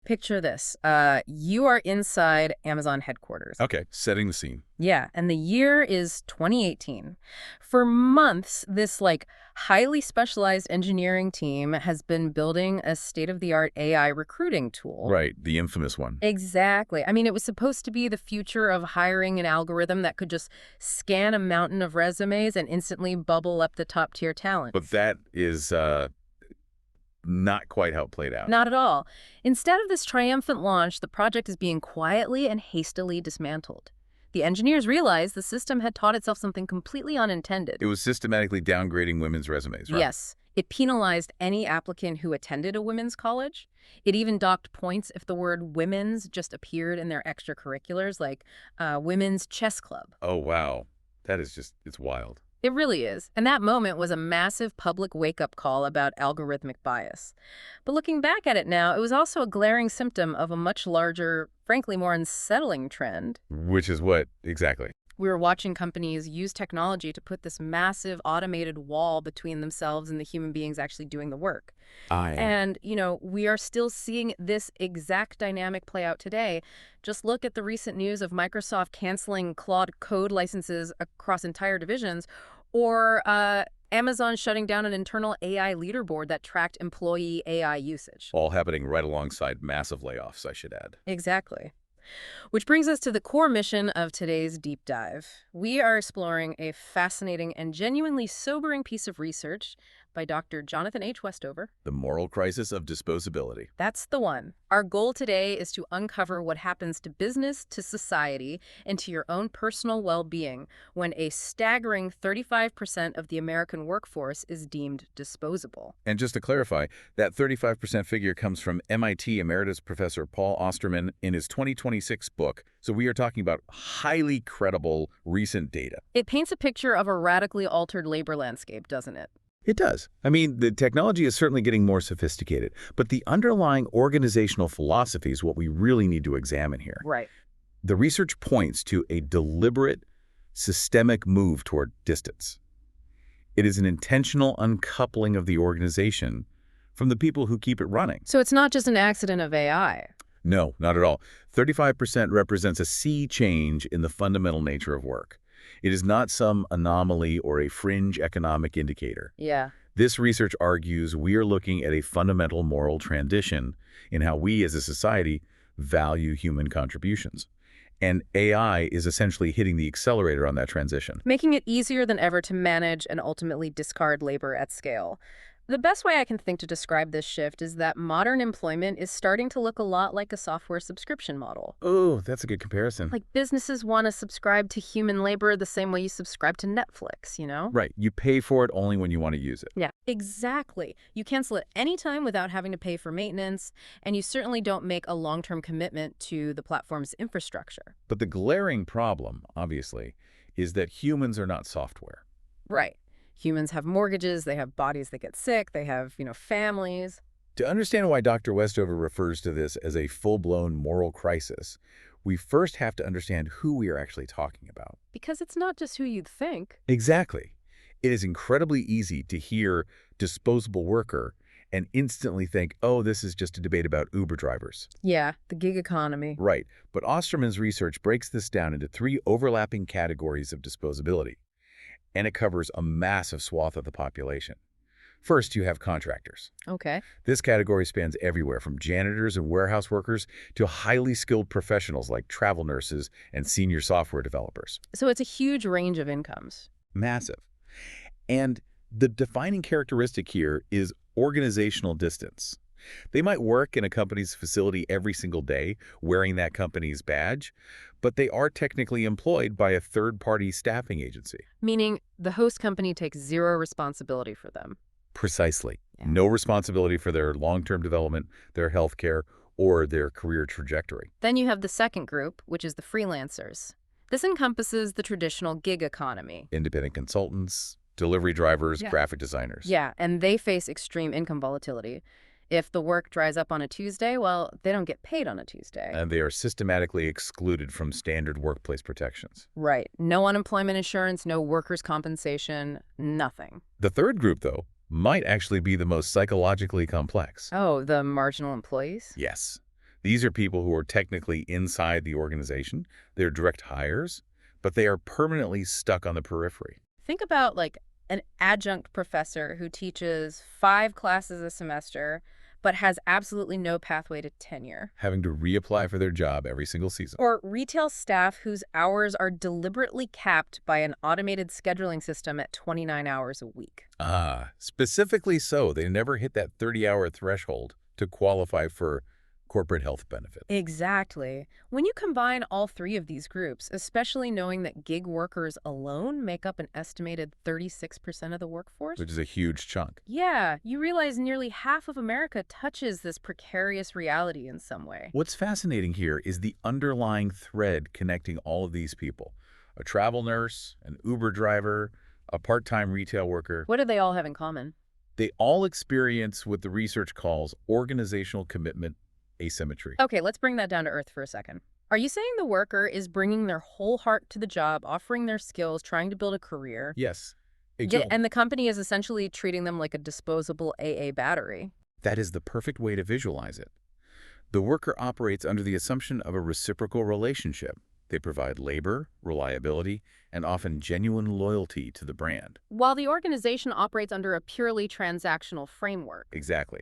Picture this. You are inside Amazon headquarters. Okay, setting the scene. Yeah, and the year is 2018. For months, this highly specialized engineering team has been building a state-of-the-art AI recruiting tool. Right, the infamous one. Exactly. I mean, it was supposed to be the future of hiring an algorithm that could just scan a mountain of resumes and instantly bubble up the top-tier talent. But that is not quite how it played out. Not at all. Instead of this triumphant launch, the project is being quietly and hastily dismantled. The engineers realized the system had taught itself something completely unintended. It was systematically downgrading women's resumes, right? Yes. It penalized any applicant who attended a women's college. It even docked points if the word women's just appeared in their extracurriculars, like women's chess club. Oh, wow. That is just, it's wild. It really is. And that moment was a massive public wake-up call about algorithmic bias. But looking back at it now, it was also a glaring symptom of a much larger, frankly more unsettling trend. Which is what, exactly? We were watching companies use technology to put this massive automated wall between themselves and the human beings actually doing the work. And, we are still seeing this exact dynamic play out today. Just look at the recent news of Microsoft canceling Claude Code licenses across entire divisions, or Amazon shutting down an internal AI leaderboard that tracked employee AI usage. All happening right alongside massive layoffs, I should add. Exactly. Which brings us to the core mission of today's deep dive. We are exploring a fascinating and genuinely sobering piece of research by Dr. Jonathan H. Westover. The moral crisis of disposability. That's the one. Our goal today is to uncover what happens to business, to society, and to your own personal well-being when a staggering 35% of the American workforce is deemed disposable. And just to clarify, that 35% figure comes from MIT Emeritus Professor Paul Osterman in his 2026 book. So we are talking about highly credible recent data. It paints a picture of a radically altered labor landscape, doesn't it? It does. I mean, the technology is certainly getting more sophisticated, but the underlying organizational philosophy is what we really need to examine here. Right. The research points to a deliberate, systemic move toward distance. It is an intentional uncoupling of the organization from the people who keep it running. So it's not just an accident of AI. No, not at all. 35% represents a sea change in the fundamental nature of work. It is not some anomaly or a fringe economic indicator. Yeah. This research argues we are looking at a fundamental moral transition in how we as a society value human contributions. And AI is essentially hitting the accelerator on that transition. Making it easier than ever to manage and ultimately discard labor at scale. The best way I can think to describe this shift is that modern employment is starting to look a lot like a software subscription model. Oh, that's a good comparison. Like businesses want to subscribe to human labor the same way you subscribe to Netflix, Right. You pay for it only when you want to use it. Yeah, exactly. You cancel it anytime without having to pay for maintenance, and you certainly don't make a long-term commitment to the platform's infrastructure. But the glaring problem, obviously, is that humans are not software. Right. Humans have mortgages, they have bodies that get sick, they have, families. To understand why Dr. Westover refers to this as a full-blown moral crisis, we first have to understand who we are actually talking about. Because it's not just who you'd think. Exactly. It is incredibly easy to hear disposable worker and instantly think, oh, this is just a debate about Uber drivers. Yeah, the gig economy. Right. But Osterman's research breaks this down into 3 overlapping categories of disposability. And it covers a massive swath of the population. First, you have contractors. Okay. This category spans everywhere from janitors and warehouse workers to highly skilled professionals like travel nurses and senior software developers. So it's a huge range of incomes. Massive. And the defining characteristic here is organizational distance. They might work in a company's facility every single day wearing that company's badge, but they are technically employed by a third-party staffing agency. Meaning the host company takes zero responsibility for them. Precisely. Yeah. No responsibility for their long-term development, their health care, or their career trajectory. Then you have the second group, which is the freelancers. This encompasses the traditional gig economy. Independent consultants, delivery drivers, graphic designers. Yeah, and they face extreme income volatility. If the work dries up on a Tuesday, well, they don't get paid on a Tuesday. And they are systematically excluded from standard workplace protections. Right. No unemployment insurance, no workers' compensation, nothing. The third group, though, might actually be the most psychologically complex. Oh, the marginal employees? Yes. These are people who are technically inside the organization. They're direct hires, but they are permanently stuck on the periphery. Think about like an adjunct professor who teaches 5 classes a semester but has absolutely no pathway to tenure. Having to reapply for their job every single season. Or retail staff whose hours are deliberately capped by an automated scheduling system at 29 hours a week. Specifically so. They never hit that 30-hour threshold to qualify for corporate health benefits. Exactly. When you combine all 3 of these groups, especially knowing that gig workers alone make up an estimated 36% of the workforce, Which is a huge chunk. yeah, you realize nearly half of America touches this precarious reality in some way. What's fascinating here is the underlying thread connecting all of these people. A travel nurse, an Uber driver, a part-time retail worker. What do they all have in common? They all experience what the research calls organizational commitment asymmetry. Okay, let's bring that down to earth for a second. Are you saying the worker is bringing their whole heart to the job, offering their skills, trying to build a career? Yes. And the company is essentially treating them like a disposable AA battery? That is the perfect way to visualize it. The worker operates under the assumption of a reciprocal relationship. They provide labor, reliability, and often genuine loyalty to the brand. While the organization operates under a purely transactional framework. Exactly.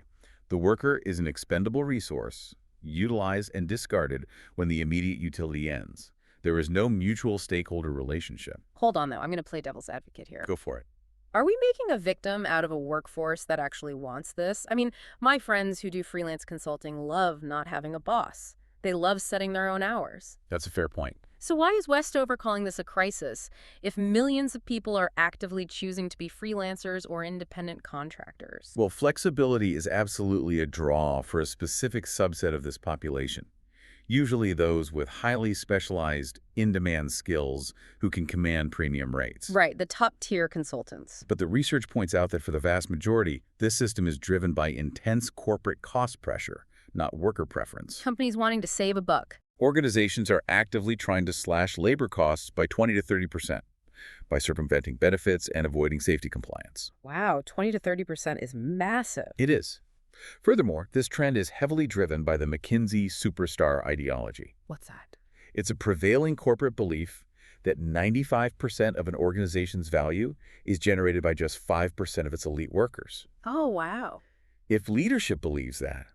The worker is an expendable resource, utilized and discarded when the immediate utility ends. There is no mutual stakeholder relationship. Hold on, though. I'm going to play devil's advocate here. Go for it. Are we making a victim out of a workforce that actually wants this? I mean, my friends who do freelance consulting love not having a boss. They love setting their own hours. That's a fair point. So why is Westover calling this a crisis if millions of people are actively choosing to be freelancers or independent contractors? Well, flexibility is absolutely a draw for a specific subset of this population, usually those with highly specialized, in-demand skills who can command premium rates. Right, the top-tier consultants. But the research points out that for the vast majority, this system is driven by intense corporate cost pressure, not worker preference. Companies wanting to save a buck. Organizations are actively trying to slash labor costs by 20 to 30% by circumventing benefits and avoiding safety compliance. Wow, 20 to 30% is massive. It is. Furthermore, this trend is heavily driven by the McKinsey superstar ideology. What's that? It's a prevailing corporate belief that 95% of an organization's value is generated by just 5% of its elite workers. Oh, wow. If leadership believes that,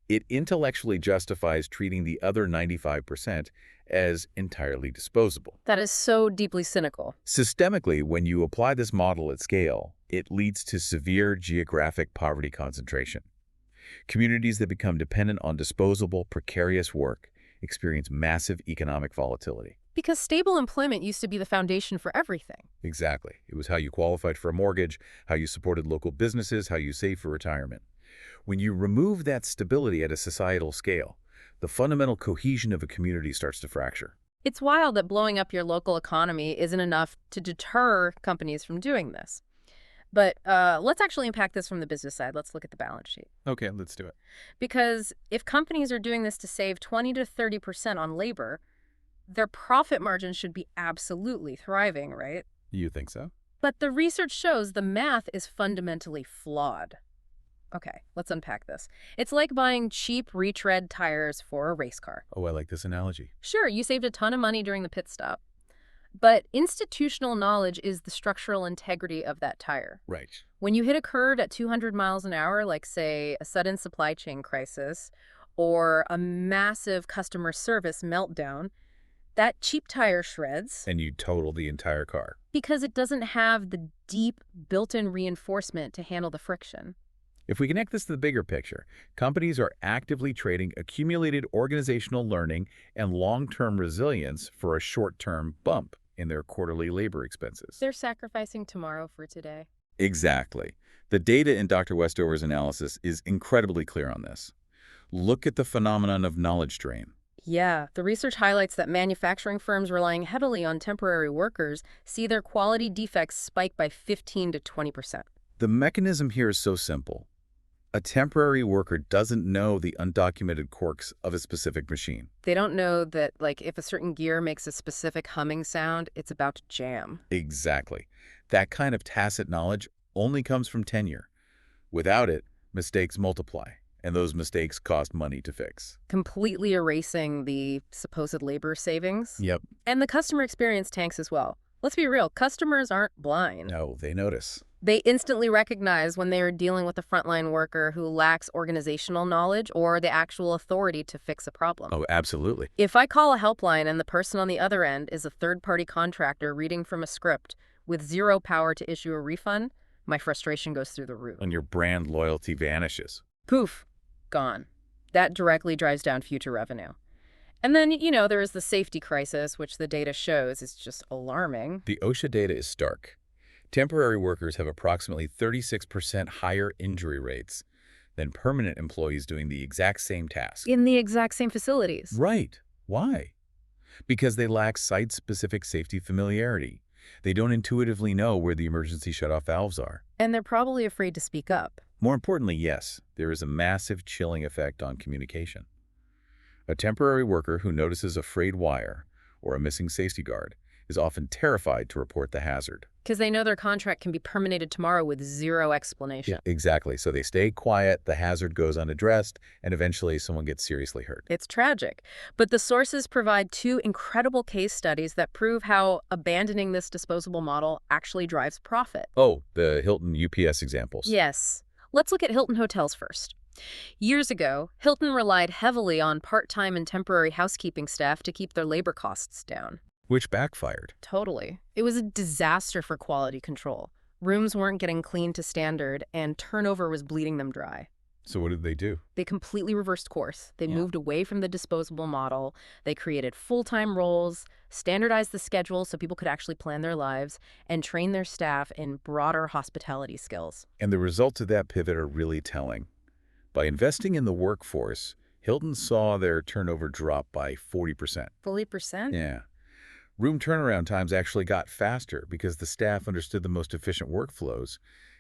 it intellectually justifies treating the other 95% as entirely disposable. That is so deeply cynical. Systemically, when you apply this model at scale, it leads to severe geographic poverty concentration. Communities that become dependent on disposable, precarious work experience massive economic volatility. Because stable employment used to be the foundation for everything. Exactly. It was how you qualified for a mortgage, how you supported local businesses, how you saved for retirement. When you remove that stability at a societal scale, the fundamental cohesion of a community starts to fracture. It's wild that blowing up your local economy isn't enough to deter companies from doing this. But let's actually unpack this from the business side. Let's look at the balance sheet. Okay, let's do it. Because if companies are doing this to save 20 to 30% on labor, their profit margin should be absolutely thriving, right? You think so? But the research shows the math is fundamentally flawed. Okay, let's unpack this. It's like buying cheap retread tires for a race car. Oh, I like this analogy. Sure, you saved a ton of money during the pit stop. But institutional knowledge is the structural integrity of that tire. Right. When you hit a curve at 200 miles an hour, like, say, a sudden supply chain crisis or a massive customer service meltdown, that cheap tire shreds. And you total the entire car. Because it doesn't have the deep built-in reinforcement to handle the friction. If we connect this to the bigger picture, companies are actively trading accumulated organizational learning and long-term resilience for a short-term bump in their quarterly labor expenses. They're sacrificing tomorrow for today. Exactly. The data in Dr. Westover's analysis is incredibly clear on this. Look at the phenomenon of knowledge drain. Yeah, the research highlights that manufacturing firms relying heavily on temporary workers see their quality defects spike by 15 to 20%. The mechanism here is so simple. A temporary worker doesn't know the undocumented quirks of a specific machine. They don't know that, like, if a certain gear makes a specific humming sound, it's about to jam. Exactly. That kind of tacit knowledge only comes from tenure. Without it, mistakes multiply, and those mistakes cost money to fix. Completely erasing the supposed labor savings. Yep. And the customer experience tanks as well. Let's be real, customers aren't blind. No, they notice. They instantly recognize when they are dealing with a frontline worker who lacks organizational knowledge or the actual authority to fix a problem. Oh, absolutely. If I call a helpline and the person on the other end is a third-party contractor reading from a script with zero power to issue a refund, my frustration goes through the roof. And your brand loyalty vanishes. Poof, gone. That directly drives down future revenue. And then, there is the safety crisis, which the data shows is just alarming. The OSHA data is stark. Temporary workers have approximately 36% higher injury rates than permanent employees doing the exact same task. In the exact same facilities. Right. Why? Because they lack site-specific safety familiarity. They don't intuitively know where the emergency shutoff valves are. And they're probably afraid to speak up. More importantly, yes, there is a massive chilling effect on communication. A temporary worker who notices a frayed wire or a missing safety guard is often terrified to report the hazard. Because they know their contract can be terminated tomorrow with zero explanation. Yeah, exactly. So they stay quiet, the hazard goes unaddressed, and eventually someone gets seriously hurt. It's tragic. But the sources provide two incredible case studies that prove how abandoning this disposable model actually drives profit. Oh, the Hilton UPS examples. Yes. Let's look at Hilton Hotels first. Years ago, Hilton relied heavily on part-time and temporary housekeeping staff to keep their labor costs down. Which backfired. Totally. It was a disaster for quality control. Rooms weren't getting cleaned to standard, and turnover was bleeding them dry. So what did they do? They completely reversed course. They moved away from the disposable model. They created full-time roles, standardized the schedule so people could actually plan their lives, and train their staff in broader hospitality skills. And the results of that pivot are really telling. By investing in the workforce, Hilton saw their turnover drop by 40%. 40%? Yeah. Room turnaround times actually got faster because the staff understood the most efficient workflows,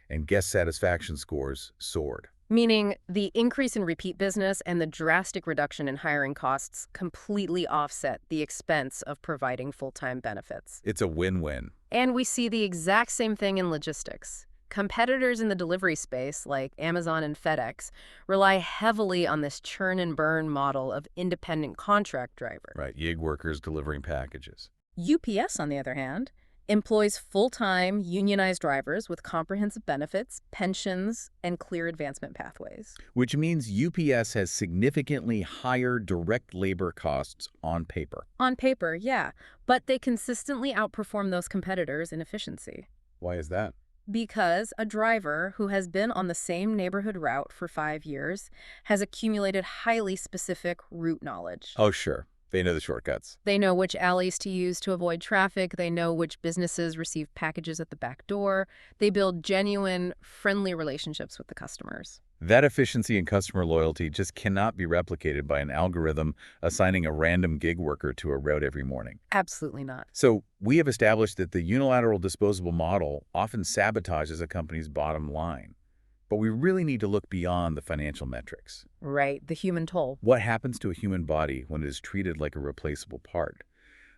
and guest satisfaction scores soared. Meaning the increase in repeat business and the drastic reduction in hiring costs completely offset the expense of providing full-time benefits. It's a win-win. And we see the exact same thing in logistics. Competitors in the delivery space, like Amazon and FedEx, rely heavily on this churn and burn model of independent contract driver. Right, gig workers delivering packages. UPS, on the other hand, employs full-time, unionized drivers with comprehensive benefits, pensions, and clear advancement pathways. Which means UPS has significantly higher direct labor costs on paper. On paper, yeah, but they consistently outperform those competitors in efficiency. Why is that? Because a driver who has been on the same neighborhood route for 5 years has accumulated highly specific route knowledge. Oh, sure. They know the shortcuts. They know which alleys to use to avoid traffic. They know which businesses receive packages at the back door. They build genuine, friendly relationships with the customers. That efficiency and customer loyalty just cannot be replicated by an algorithm assigning a random gig worker to a route every morning. Absolutely not. So we have established that the unilateral disposable model often sabotages a company's bottom line. But we really need to look beyond the financial metrics. Right, the human toll. What happens to a human body when it is treated like a replaceable part?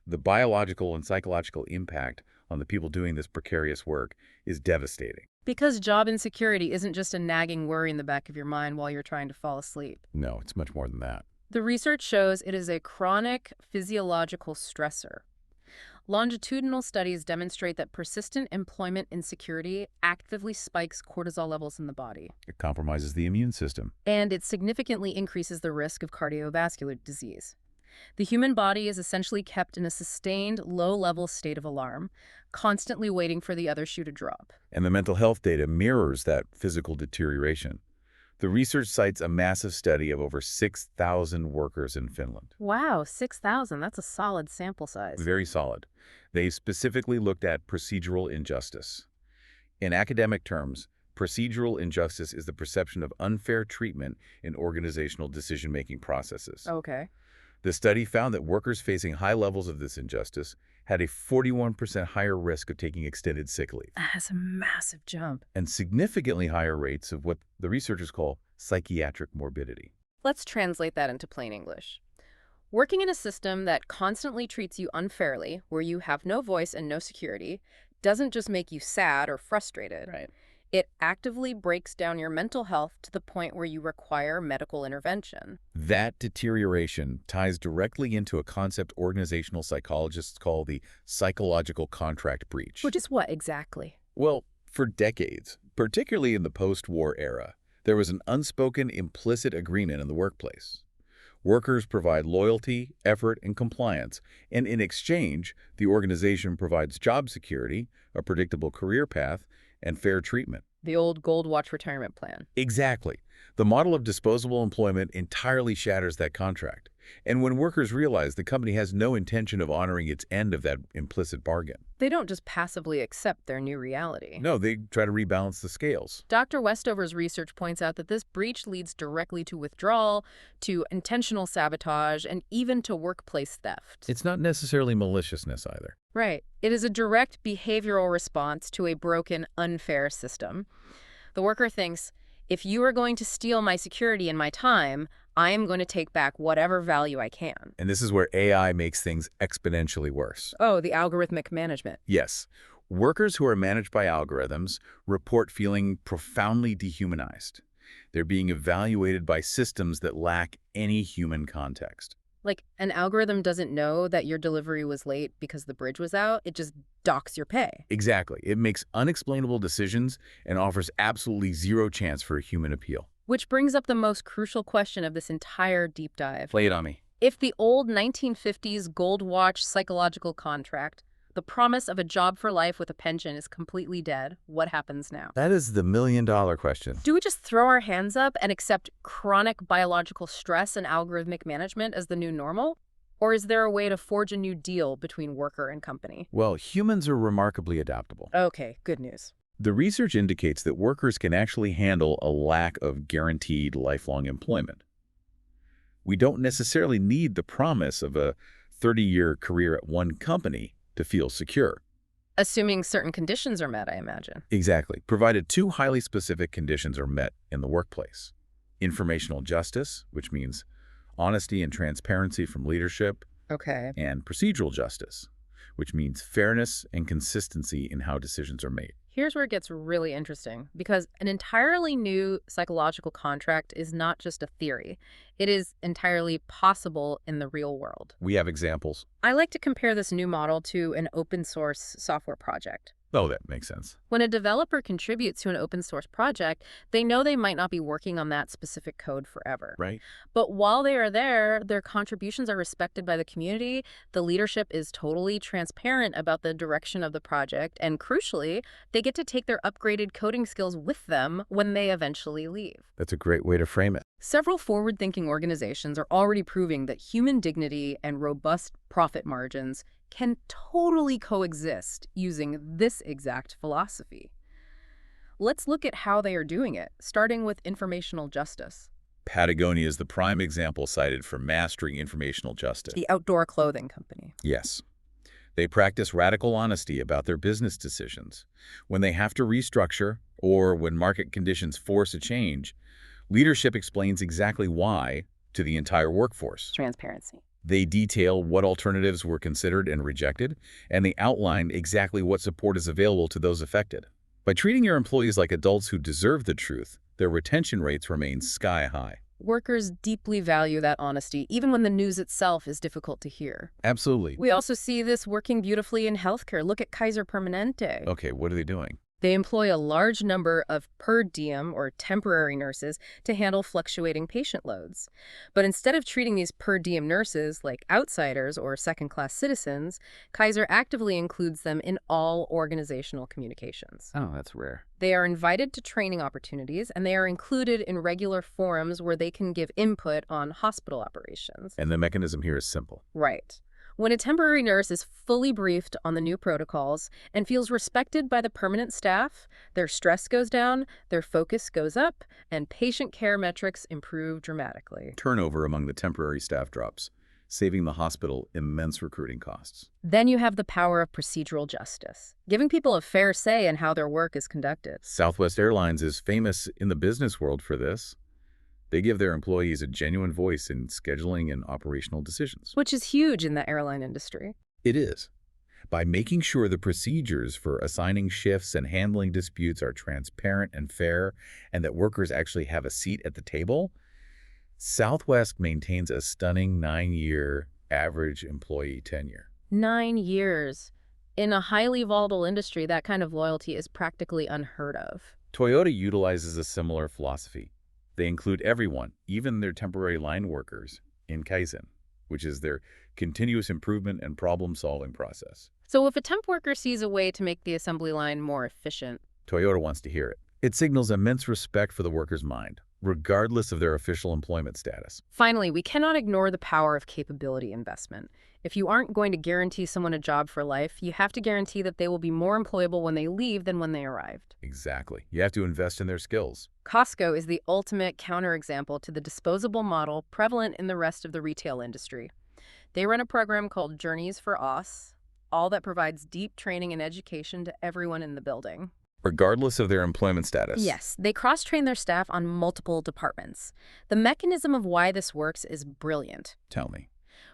The biological and psychological impact on the people doing this precarious work is devastating. Because job insecurity isn't just a nagging worry in the back of your mind while you're trying to fall asleep. No, it's much more than that. The research shows it is a chronic physiological stressor. Longitudinal studies demonstrate that persistent employment insecurity actively spikes cortisol levels in the body. It compromises the immune system. And it significantly increases the risk of cardiovascular disease. The human body is essentially kept in a sustained, low-level state of alarm, constantly waiting for the other shoe to drop. And the mental health data mirrors that physical deterioration. The research cites a massive study of over 6,000 workers in Finland. Wow, 6,000. That's a solid sample size. Very solid. They specifically looked at procedural injustice. In academic terms, procedural injustice is the perception of unfair treatment in organizational decision-making processes. Okay. The study found that workers facing high levels of this injustice had a 41% higher risk of taking extended sick leave. That's a massive jump. And significantly higher rates of what the researchers call psychiatric morbidity. Let's translate that into plain English. Working in a system that constantly treats you unfairly, where you have no voice and no security, doesn't just make you sad or frustrated. Right. It actively breaks down your mental health to the point where you require medical intervention. That deterioration ties directly into a concept organizational psychologists call the psychological contract breach. Which is what exactly? Well, for decades, particularly in the post-war era, there was an unspoken implicit agreement in the workplace. Workers provide loyalty, effort, and compliance, and in exchange, the organization provides job security, a predictable career path, and fair treatment. The old Gold Watch retirement plan. Exactly. The model of disposable employment entirely shatters that contract. And when workers realize the company has no intention of honoring its end of that implicit bargain. They don't just passively accept their new reality. No, they try to rebalance the scales. Dr. Westover's research points out that this breach leads directly to withdrawal, to intentional sabotage, and even to workplace theft. It's not necessarily maliciousness either. Right. It is a direct behavioral response to a broken, unfair system. The worker thinks, if you are going to steal my security and my time, I am going to take back whatever value I can. And this is where AI makes things exponentially worse. Oh, the algorithmic management. Yes. Workers who are managed by algorithms report feeling profoundly dehumanized. They're being evaluated by systems that lack any human context. Like, an algorithm doesn't know that your delivery was late because the bridge was out. It just docks your pay. Exactly. It makes unexplainable decisions and offers absolutely zero chance for a human appeal. Which brings up the most crucial question of this entire deep dive. Play it on me. If the old 1950s Gold Watch psychological contract, the promise of a job for life with a pension, is completely dead, what happens now? That is the million-dollar question. Do we just throw our hands up and accept chronic biological stress and algorithmic management as the new normal? Or is there a way to forge a new deal between worker and company? Well, humans are remarkably adaptable. Okay, good news. The research indicates that workers can actually handle a lack of guaranteed lifelong employment. We don't necessarily need the promise of a 30-year career at one company to feel secure. Assuming certain conditions are met, I imagine. Exactly, provided two highly specific conditions are met in the workplace. Informational justice, which means honesty and transparency from leadership, Okay. and procedural justice, which means fairness and consistency in how decisions are made. Here's where it gets really interesting, because an entirely new psychological contract is not just a theory. It is entirely possible in the real world. We have examples. I like to compare this new model to an open source software project. Oh, that makes sense. When a developer contributes to an open source project, they know they might not be working on that specific code forever. Right. But while they are there, their contributions are respected by the community, the leadership is totally transparent about the direction of the project, and crucially, they get to take their upgraded coding skills with them when they eventually leave. That's a great way to frame it. Several forward-thinking organizations are already proving that human dignity and robust profit margins can totally coexist using this exact philosophy. Let's look at how they are doing it, starting with informational justice. Patagonia is the prime example cited for mastering informational justice. The outdoor clothing company. Yes. They practice radical honesty about their business decisions. When they have to restructure or when market conditions force a change, leadership explains exactly why to the entire workforce. Transparency. They detail what alternatives were considered and rejected, and they outline exactly what support is available to those affected. By treating your employees like adults who deserve the truth, their retention rates remain sky high. Workers deeply value that honesty, even when the news itself is difficult to hear. Absolutely. We also see this working beautifully in healthcare. Look at Kaiser Permanente. Okay, what are they doing? They employ a large number of per diem or temporary nurses to handle fluctuating patient loads. But instead of treating these per diem nurses like outsiders or second-class citizens, Kaiser actively includes them in all organizational communications. Oh, that's rare. They are invited to training opportunities, and they are included in regular forums where they can give input on hospital operations. And the mechanism here is simple. Right. When a temporary nurse is fully briefed on the new protocols and feels respected by the permanent staff, their stress goes down, their focus goes up, and patient care metrics improve dramatically. Turnover among the temporary staff drops, saving the hospital immense recruiting costs. Then you have the power of procedural justice, giving people a fair say in how their work is conducted. Southwest Airlines is famous in the business world for this. They give their employees a genuine voice in scheduling and operational decisions. Which is huge in the airline industry. It is. By making sure the procedures for assigning shifts and handling disputes are transparent and fair, and that workers actually have a seat at the table, Southwest maintains a stunning 9-year average employee tenure. 9 years. In a highly volatile industry, that kind of loyalty is practically unheard of. Toyota utilizes a similar philosophy. They include everyone, even their temporary line workers, in Kaizen, which is their continuous improvement and problem-solving process. So if a temp worker sees a way to make the assembly line more efficient, Toyota wants to hear it. It signals immense respect for the worker's mind, regardless of their official employment status. finally, we cannot ignore the power of capability investment. If you aren't going to guarantee someone a job for life, you have to guarantee that they will be more employable when they leave than when they arrived. Exactly. You have to invest in their skills. Costco is the ultimate counterexample to the disposable model prevalent in the rest of the retail industry. They run a program called Journeys for Us, all that provides deep training and education to everyone in the building. Regardless of their employment status. Yes, they cross-train their staff on multiple departments. The mechanism of why this works is brilliant. Tell me.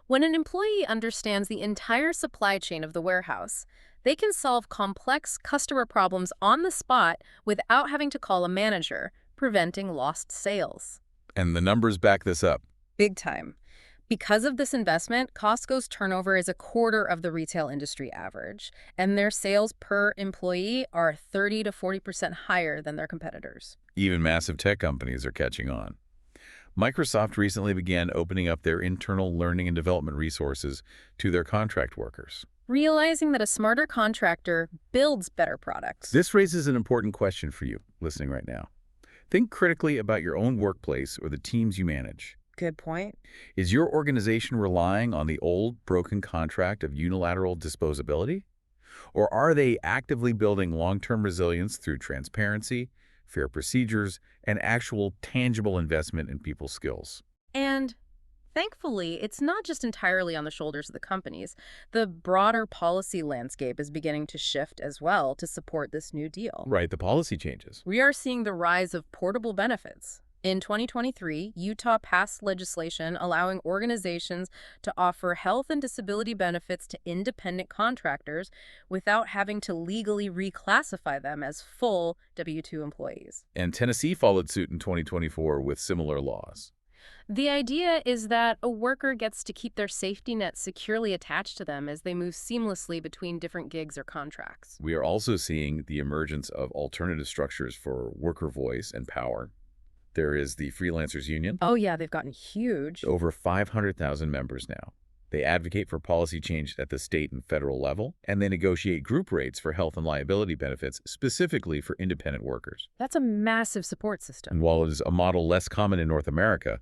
When an employee understands the entire supply chain of the warehouse, they can solve complex customer problems on the spot without having to call a manager, preventing lost sales. And the numbers back this up. Big time. Because of this investment, Costco's turnover is a quarter of the retail industry average, and their sales per employee are 30 to 40% higher than their competitors. Even massive tech companies are catching on. Microsoft recently began opening up their internal learning and development resources to their contract workers. Realizing that a smarter contractor builds better products. This raises an important question for you listening right now. Think critically about your own workplace or the teams you manage. Good point. Is your organization relying on the old, broken contract of unilateral disposability? Or are they actively building long-term resilience through transparency, fair procedures, and actual tangible investment in people's skills? And thankfully, it's not just entirely on the shoulders of the companies. The broader policy landscape is beginning to shift as well to support this new deal. Right, the policy changes. We are seeing the rise of portable benefits. In 2023, Utah passed legislation allowing organizations to offer health and disability benefits to independent contractors without having to legally reclassify them as full W-2 employees. And Tennessee followed suit in 2024 with similar laws. The idea is that a worker gets to keep their safety net securely attached to them as they move seamlessly between different gigs or contracts. We are also seeing the emergence of alternative structures for worker voice and power. There is the Freelancers Union. Oh yeah, they've gotten huge. Over 500,000 members now. They advocate for policy change at the state and federal level, and they negotiate group rates for health and liability benefits specifically for independent workers. That's a massive support And system. while it is a model less common in North America,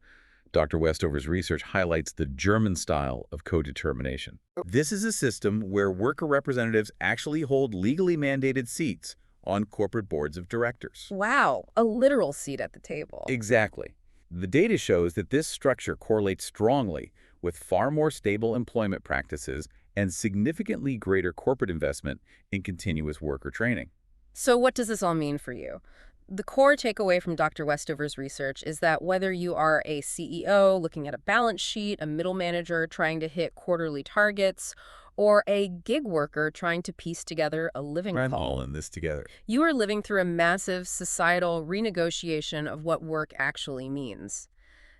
Dr. Westover's research highlights the German style of co-determination. This is a system where worker representatives actually hold legally mandated seats on corporate boards of directors. Wow, a literal seat at the table. Exactly. The data shows that this structure correlates strongly with far more stable employment practices and significantly greater corporate investment in continuous worker training. So what does this all mean for you? The core takeaway from Dr. Westover's research is that whether you are a CEO looking at a balance sheet, a middle manager trying to hit quarterly targets, or a gig worker trying to piece together a living I'm call, all in this together. you are living through a massive societal renegotiation of what work actually means.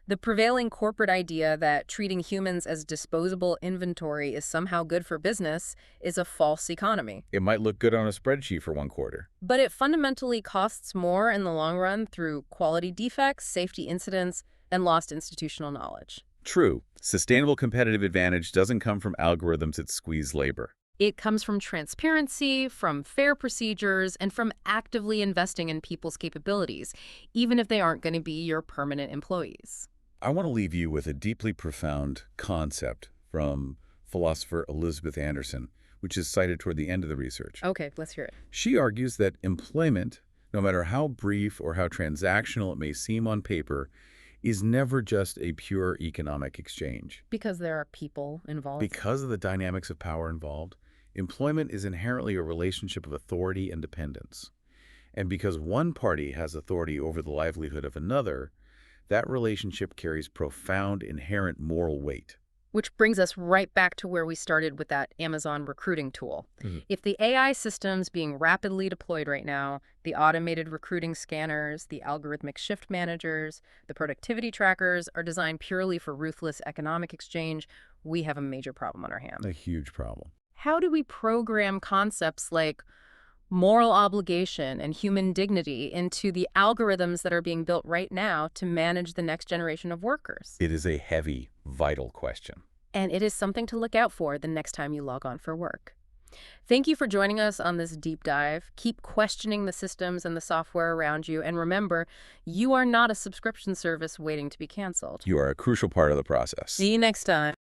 The prevailing corporate idea that treating humans as disposable inventory is somehow good for business is a false economy. It might look good on a spreadsheet for one quarter. But it fundamentally costs more in the long run through quality defects, safety incidents, and lost institutional knowledge. True, sustainable competitive advantage doesn't come from algorithms that squeeze labor. It comes from transparency, from fair procedures, and from actively investing in people's capabilities, even if they aren't going to be your permanent employees. I want to leave you with a deeply profound concept from philosopher Elizabeth Anderson, which is cited toward the end of the research. Okay, let's hear it. She argues that employment, no matter how brief or how transactional it may seem on paper, is never just a pure economic exchange. Because there are people involved. Because of the dynamics of power involved, employment is inherently a relationship of authority and dependence. And because one party has authority over the livelihood of another, that relationship carries profound inherent moral weight. Which brings us right back to where we started with that Amazon recruiting tool. If the AI systems being rapidly deployed right now, the automated recruiting scanners, the algorithmic shift managers, the productivity trackers are designed purely for ruthless economic exchange, we have a major problem on our hands. A huge problem. How do we program concepts like moral obligation and human dignity into the algorithms that are being built right now to manage the next generation of workers? It is a heavy, vital question. And it is something to look out for the next time you log on for work. Thank you for joining us on this deep dive. Keep questioning the systems and the software around you. And remember, you are not a subscription service waiting to be canceled. You are a crucial part of the process. See you next time.